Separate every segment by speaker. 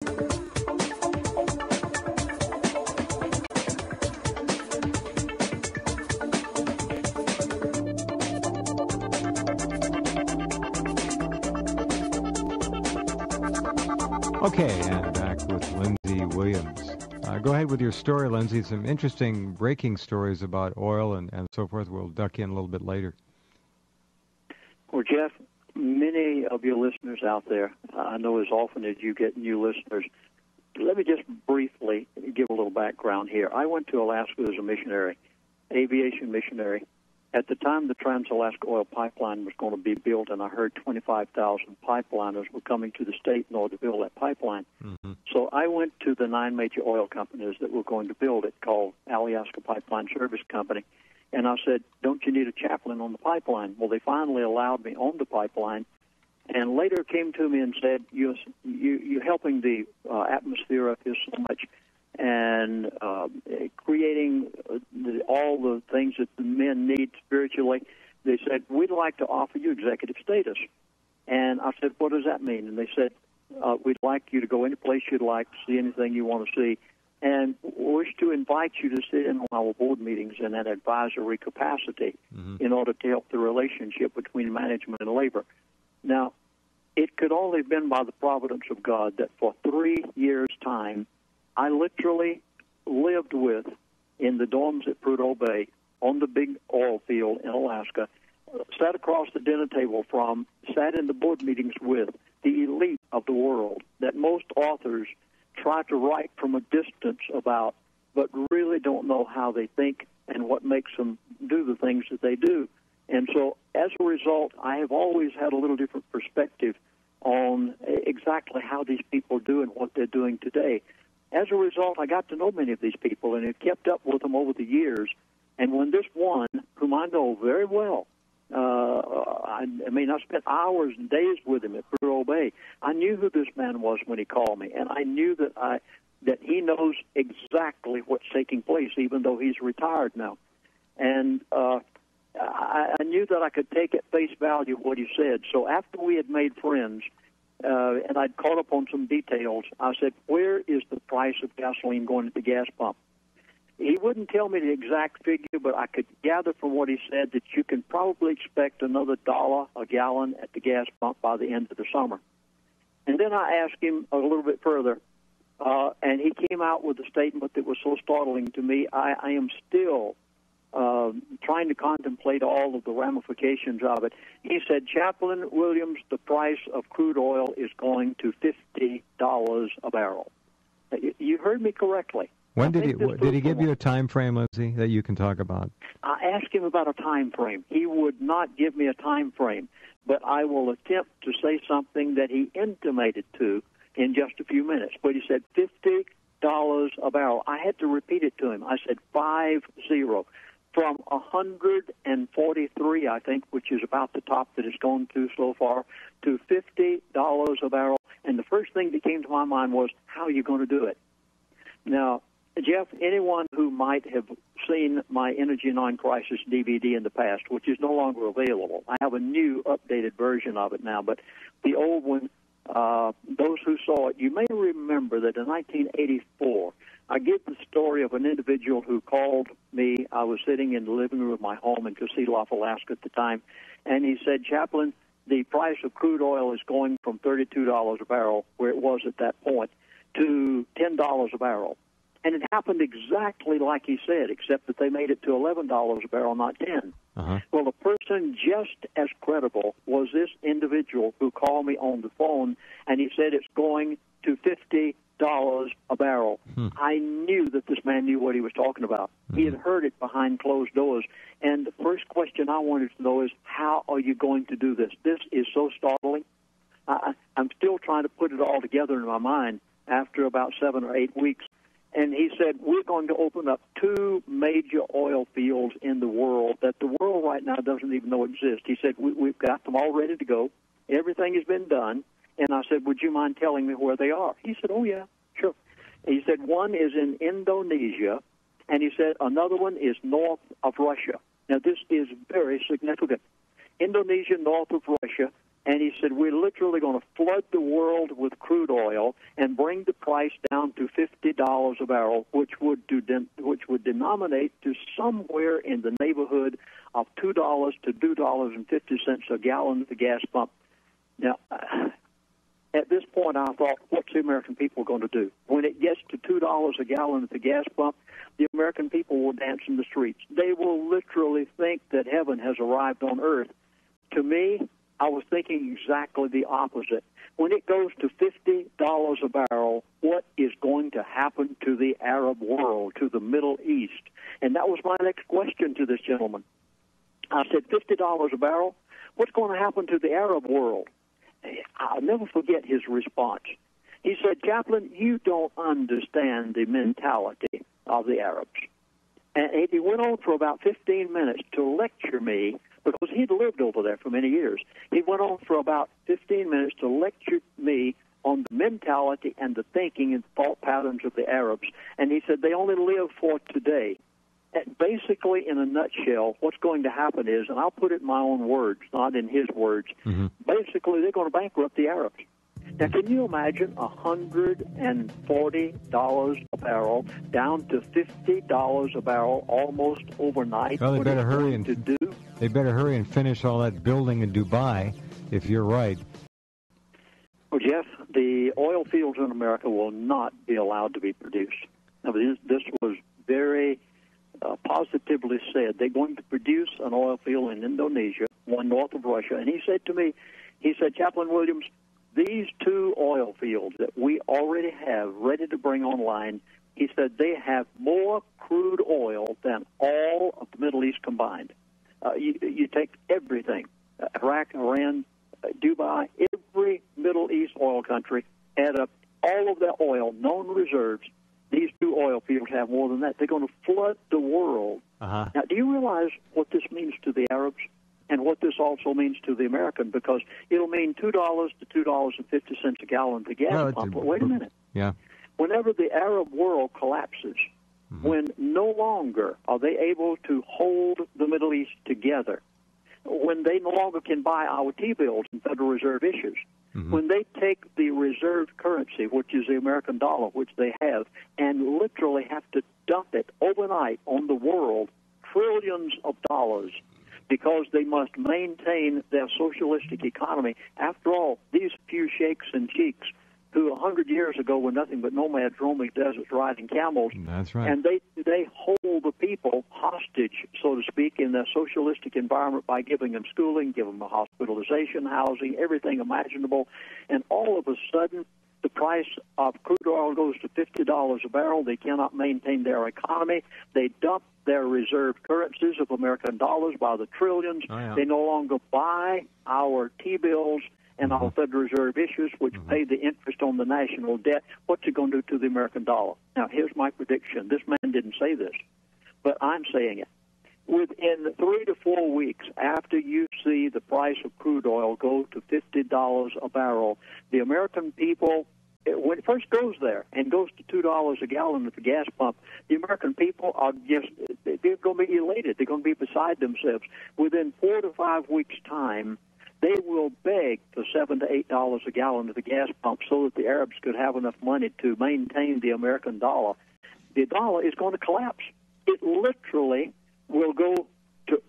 Speaker 1: Okay, and back with Lindsay Williams. Go ahead with your story, Lindsay. Some interesting breaking stories about oil and so forth. We'll duck in a little bit later.
Speaker 2: Well, Jeff, many of your listeners out there, I know as often as you get new listeners, let me just briefly give a little background here. I went to Alaska as a missionary, aviation missionary. At the time, the Trans-Alaska Oil Pipeline was going to be built, and I heard 25,000 pipeliners were coming to the state in order to build that pipeline. Mm-hmm. So I went to the 9 major oil companies that were going to build it, called Alaska Pipeline Service Company, and I said, don't you need a chaplain on the pipeline? Well, they finally allowed me on the pipeline, and later came to me and said, you're helping the atmosphere up here so much, and creating all the things that the men need spiritually. They said, we'd like to offer you executive status. And I said, what does that mean? And they said, we'd like you to go any place you'd like, see anything you want to see, and wish to invite you to sit in on our board meetings in an advisory capacity in order to help the relationship between management and labor. Now, it could only have been by the providence of God that for 3 years' time, I literally lived with, in the dorms at Prudhoe Bay, on the big oil field in Alaska, sat across the dinner table from, sat in the board meetings with the elite of the world that most authors try to write from a distance about, but really don't know how they think and what makes them do the things that they do. And so, as a result, I have always had a little different perspective on exactly how these people do and what they're doing today. As a result, I got to know many of these people and have kept up with them over the years. And when this one, whom I know very well, I spent hours and days with him at Prudhoe Bay. I knew who this man was when he called me, and I knew that he knows exactly what's taking place, even though he's retired now. And I knew that I could take at face value what he said. So after we had made friends, and I'd caught up on some details, I said, where is the price of gasoline going at the gas pump? He wouldn't tell me the exact figure, but I could gather from what he said that you can probably expect another $1 a gallon at the gas pump by the end of the summer. And then I asked him a little bit further, and he came out with a statement that was so startling to me. I am still trying to contemplate all of the ramifications of it. He said, Chaplain Williams, the price of crude oil is going to $50 a barrel. You heard me correctly.
Speaker 1: When did he give you a time frame, Lindsay, that you can talk about?
Speaker 2: I asked him about a time frame. He would not give me a time frame, but I will attempt to say something that he intimated to in just a few minutes. But he said $50 a barrel. I had to repeat it to him. I said 50. From 143, I think, which is about the top that it's gone to so far, to $50 a barrel. And the first thing that came to my mind was, how are you going to do it? Now, Jeff, anyone who might have seen my Energy Non-Crisis DVD in the past, which is no longer available, I have a new, updated version of it now, but the old one, those who saw it, you may remember that in 1984, I give the story of an individual who called me. I was sitting in the living room of my home in Kasilof, Alaska at the time, and he said, Chaplain, the price of crude oil is going from $32 a barrel, where it was at that point, to $10 a barrel. And it happened exactly like he said, except that they made it to $11 a barrel, not 10. Uh-huh. Well, the person just as credible was this individual who called me on the phone, and he said it's going to $50 a barrel. I knew that this man knew what he was talking about. He had heard it behind closed doors. And the first question I wanted to know is, how are you going to do this? This is so startling. I'm still trying to put it all together in my mind after about 7 or 8 weeks. And he said, we're going to open up 2 major oil fields in the world that the world right now doesn't even know exist. He said, we've got them all ready to go. Everything has been done. And I said, would you mind telling me where they are? He said, oh, yeah, sure. He said, one is in Indonesia, and he said another one is north of Russia. Now, this is very significant. Indonesia, north of Russia, And he said, we're literally going to flood the world with crude oil and bring the price down to $50 a barrel, which would denominate to somewhere in the neighborhood of $2 to $2.50 a gallon at the gas pump. Now, at this point, I thought, what's the American people going to do? When it gets to $2 a gallon at the gas pump, the American people will dance in the streets. They will literally think that heaven has arrived on earth. To me, I was thinking exactly the opposite. When it goes to $50 a barrel, what is going to happen to the Arab world, to the Middle East? And that was my next question to this gentleman. I said, $50 a barrel? What's going to happen to the Arab world? I'll never forget his response. He said, Chaplain, you don't understand the mentality of the Arabs. And he went on for about 15 minutes to lecture me, because he'd lived over there for many years. He went on for about 15 minutes to lecture me on the mentality and the thinking and thought patterns of the Arabs. And he said they only live for today. And basically, in a nutshell, what's going to happen is, and I'll put it in my own words, not in his words, basically they're going to bankrupt the Arabs. Now, can you imagine $140 a barrel down to $50 a barrel almost overnight?
Speaker 1: Well, they better hurry and finish all that building in Dubai, if you're right.
Speaker 2: Well, Jeff, the oil fields in America will not be allowed to be produced. Now, this was very positively said. They're going to produce an oil field in Indonesia, one north of Russia. And he said to me, Chaplain Williams, these two oil fields that we already have ready to bring online, he said they have more crude oil than all of the Middle East combined. You take everything, Iraq, Iran, Dubai, every Middle East oil country, add up all of their oil, known reserves. These two oil fields have more than that. They're going to flood the world. Now, do you realize what this means to the Arabs and what this also means to the American? Because it'll mean $2 to $2.50 a gallon to gas pump. But wait a minute.
Speaker 1: Yeah.
Speaker 2: Whenever the Arab world collapses, when no longer are they able to hold the Middle East together, when they no longer can buy our T-bills and Federal Reserve issues, when they take the reserve currency, which is the American dollar, which they have, and literally have to dump it overnight on the world, trillions of dollars, because they must maintain their socialistic economy. After all, these few sheikhs and sheiks who 100 years ago were nothing but nomads roaming deserts riding camels.
Speaker 1: That's right.
Speaker 2: And they hold the people hostage, so to speak, in their socialistic environment by giving them schooling, giving them hospitalization, housing, everything imaginable. And all of a sudden, the price of crude oil goes to $50 a barrel. They cannot maintain their economy. They dump their reserve currencies of American dollars by the trillions. They no longer buy our T-bills and our Federal Reserve issues, which pay the interest on the national debt. What's it going to do to the American dollar? Now, here's my prediction. This man didn't say this, but I'm saying it. Within 3 to 4 weeks after you see the price of crude oil go to $50 a barrel, the American people, when it first goes there and goes to $2 a gallon at the gas pump, the American people are they're going to be elated. They're going to be beside themselves. Within 4 to 5 weeks' time, they will beg for $7 to $8 a gallon at the gas pump so that the Arabs could have enough money to maintain the American dollar. The dollar is going to collapse. It literally will go to,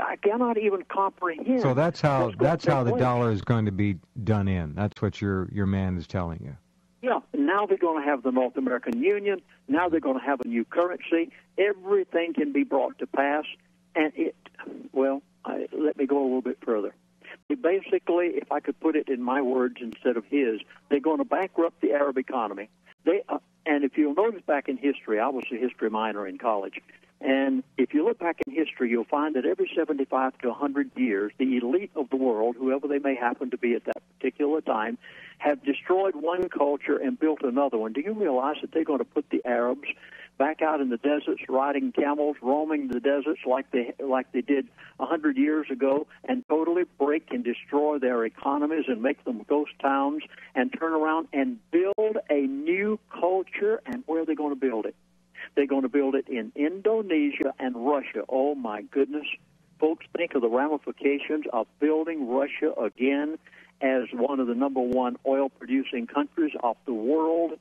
Speaker 2: I cannot even comprehend.
Speaker 1: So that's how the dollar is going to be done in. That's what your man is telling you.
Speaker 2: Yeah, now they're going to have the North American Union. Now they're going to have a new currency. Everything can be brought to pass. And let me go a little bit further. Basically, if I could put it in my words instead of his, they're going to bankrupt the Arab economy. And if you'll notice back in history, I was a history minor in college, and if you look back in history, you'll find that every 75 to 100 years, the elite of the world, whoever they may happen to be at that particular time, have destroyed one culture and built another one. Do you realize that they're going to put the Arabs back out in the deserts, riding camels, roaming the deserts like they did 100 years ago, and totally break and destroy their economies and make them ghost towns, and turn around and build a new culture? And where are they going to build it? They're going to build it in Indonesia and Russia. Oh, my goodness. folks think of the ramifications of building Russia again as one of the number one oil-producing countries of the world.